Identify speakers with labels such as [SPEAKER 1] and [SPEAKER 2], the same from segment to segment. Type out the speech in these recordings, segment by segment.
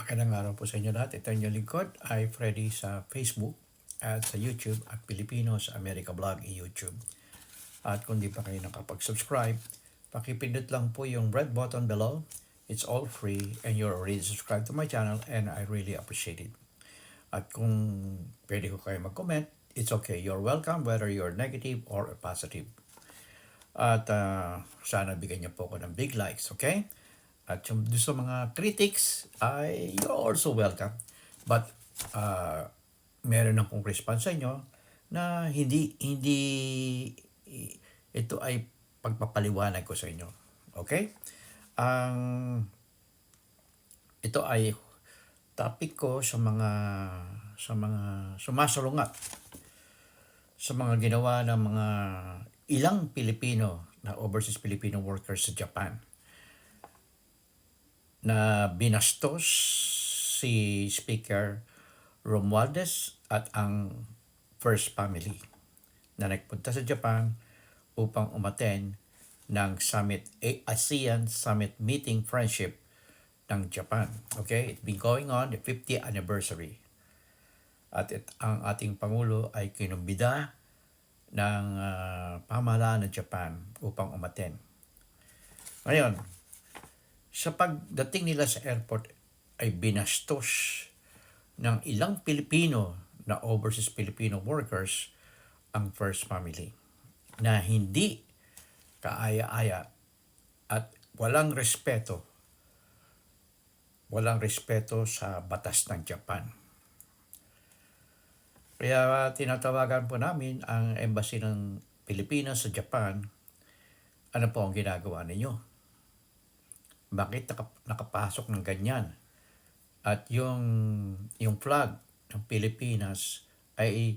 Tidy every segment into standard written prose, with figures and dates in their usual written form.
[SPEAKER 1] Magandang araw po sa inyo lahat. Ito ang inyong lingkod ay Freddy sa Facebook at sa YouTube at Pilipino sa America Blog YouTube. At kung di pa kayo nakapag-subscribe, pakipindot lang po yung red button below. It's all free and you're already subscribed to my channel and I really appreciate it. At kung pwede ko kayo mag-comment, it's okay. You're welcome whether you're negative or positive. At sana bigyan niyo po ako ng big likes, okay? At yung sa mga critics, ay you're also welcome. But meron akong response sa inyo na hindi ito ay pagpapaliwanag ko sa inyo. Okay? Ang ito ay topic ko sa mga sumasalungat sa mga ginawa ng mga ilang Pilipino na overseas Filipino workers sa Japan na binastos si Speaker Romualdez at ang First Family na nagpunta sa Japan upang umattend ng ASEAN Summit Meeting Friendship ng Japan. Okay, it's been going on the 50th anniversary. At ang ating Pangulo ay kinumbida ng pamahalaan ng Japan upang umattend. Ngayon, sa pagdating nila sa airport ay binastos ng ilang Pilipino na overseas Filipino workers ang First Family na hindi kaaya-aya at walang respeto sa batas ng Japan. Kaya tinatawagan po namin ang embassy ng Pilipinas sa Japan, ano po ang ginagawa ninyo? Bakit nakapasok ng ganyan? At yung flag ng Pilipinas ay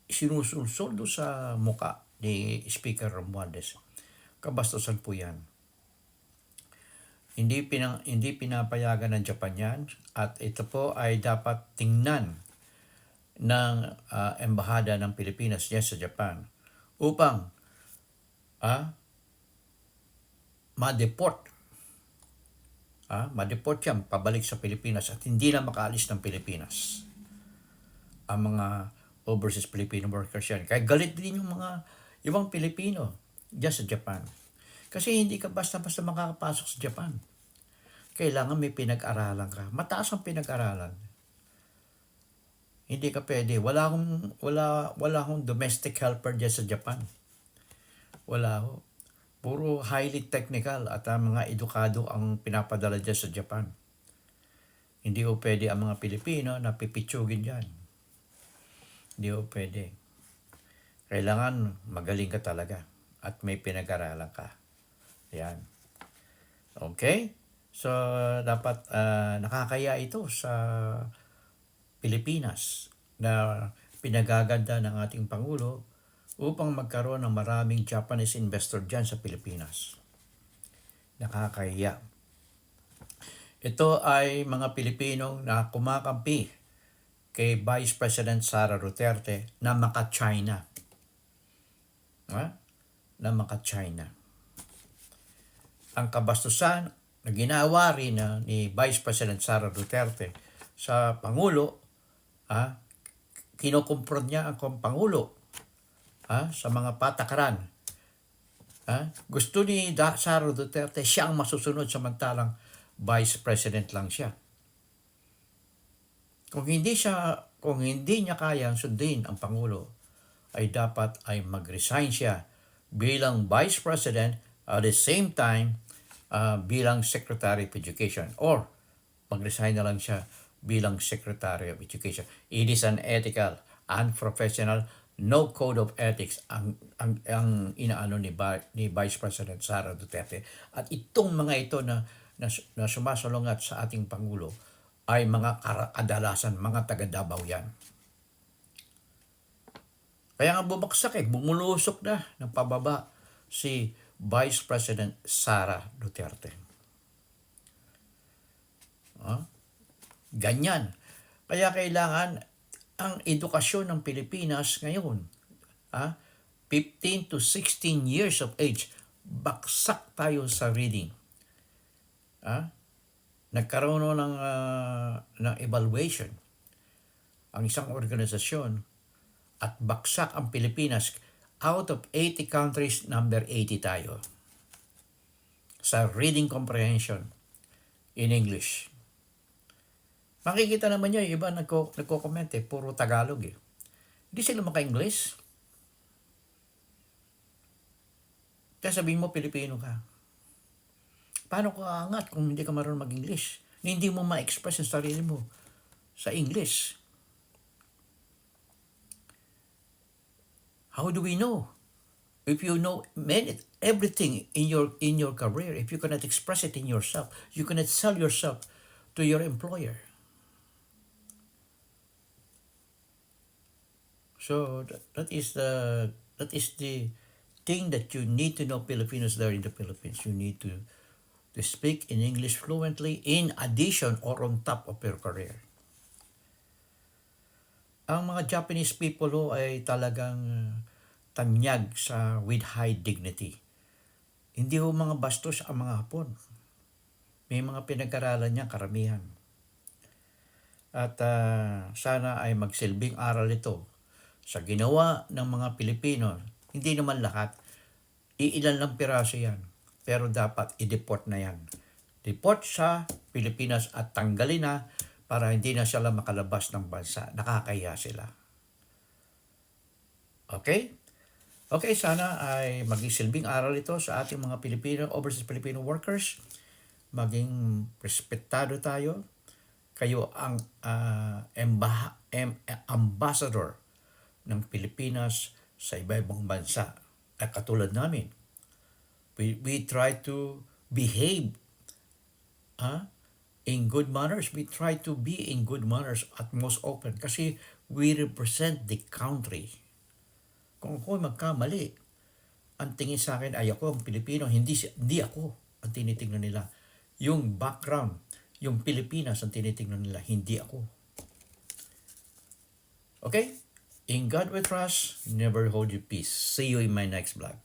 [SPEAKER 1] sinusuldo sa muka ni Speaker Romualdez. Kabastusan po yan. Hindi pinapayagan ng Japan yan at ito po ay dapat tingnan ng embahada ng Pilipinas diyan sa Japan upang ma-deport yan pabalik sa Pilipinas at hindi na makaalis ng Pilipinas ang mga overseas Filipino workers yan. Kaya galit din yung mga ibang Pilipino diyan sa Japan. Kasi hindi ka basta-basta makakapasok sa Japan. Kailangan may pinag-aralan ka. Mataas ang pinag-aralan. Hindi ka pwede. Wala akong domestic helper diyan sa Japan. Wala ho. Puro highly technical at mga edukado ang pinapadala dyan sa Japan. Hindi ho pwede ang mga Pilipino na pipitsugin dyan. Hindi ho pwede. Kailangan magaling ka talaga at may pinag-aralan ka. Yan. Okay? So, dapat nakakaya ito sa Pilipinas na pinagaganda ng ating Pangulo upang magkaroon ng maraming Japanese investor dyan sa Pilipinas. Nakakahiya. Ito ay mga Pilipinong na kumakampi kay Vice President Sara Duterte na maka-China. Na maka-China. Ang kabastusan na ginawa rin ni Vice President Sara Duterte sa Pangulo, kinukumpron niya ang Pangulo sa mga patakaran. Gusto ni Sara Duterte siya ang masusunod samantalang Vice President lang siya. Kung hindi niya kayang sundin ang Pangulo, ay dapat ay mag-resign siya bilang Vice President at the same time bilang Secretary of Education or mag-resign na lang siya bilang Secretary of Education. It is unethical, unprofessional, no code of ethics ang inaano ni Vice President Sara Duterte. At itong mga ito na sumasalungat sa ating Pangulo ay mga kadalasan, mga taga-Davao yan. Kaya nga bumagsak bumulusok na ng pababa si Vice President Sara Duterte. Ganyan. Kaya kailangan ang edukasyon ng Pilipinas ngayon, 15 to 16 years of age, baksak tayo sa reading. nagkaroon ng evaluation ang isang organisasyon at baksak ang Pilipinas. Out of 80 countries, number 80 tayo sa reading comprehension in English. Makikita naman nyo, yung iba nagko-comment puro Tagalog eh. Hindi sila maka-English. Kaya sabihin mo, Pilipino ka. Paano ka angat kung hindi ka marunong mag-English? Hindi mo ma-express ang sarili mo sa English. How do we know? If you know everything in your career, if you cannot express it in yourself, you cannot sell yourself to your employer. So that is the thing that you need to know, Filipinos there in the Philippines. You need to speak in English fluently in addition or on top of your career. Ang mga Japanese people ay talagang tanyag with high dignity. Hindi mga bastos ang mga Hapon. May mga pinag-aralan niya karamihan. At sana ay magsilbing aral ito sa ginawa ng mga Pilipino. Hindi naman lahat. Iilan lang piraso yan. Pero dapat i-deport na yan. Deport sa Pilipinas at tanggalin na para hindi na sila makalabas ng bansa. Nakakahiya sila. Okay? Okay, sana ay maging silbing aral ito sa ating mga overseas Filipino workers. Maging respetado tayo. Kayo ang ambassador ng Pilipinas sa iba-ibang bansa. At katulad namin, we try to behave in good manners. We try to be in good manners at most open kasi we represent the country. Kung ako magkamali, ang tingin sa akin ay ako ang Pilipino, hindi ako ang tinitingnan nila. Yung background, yung Pilipinas ang tinitingnan nila, hindi ako. Okay? In God we trust, never hold your peace. See you in my next vlog.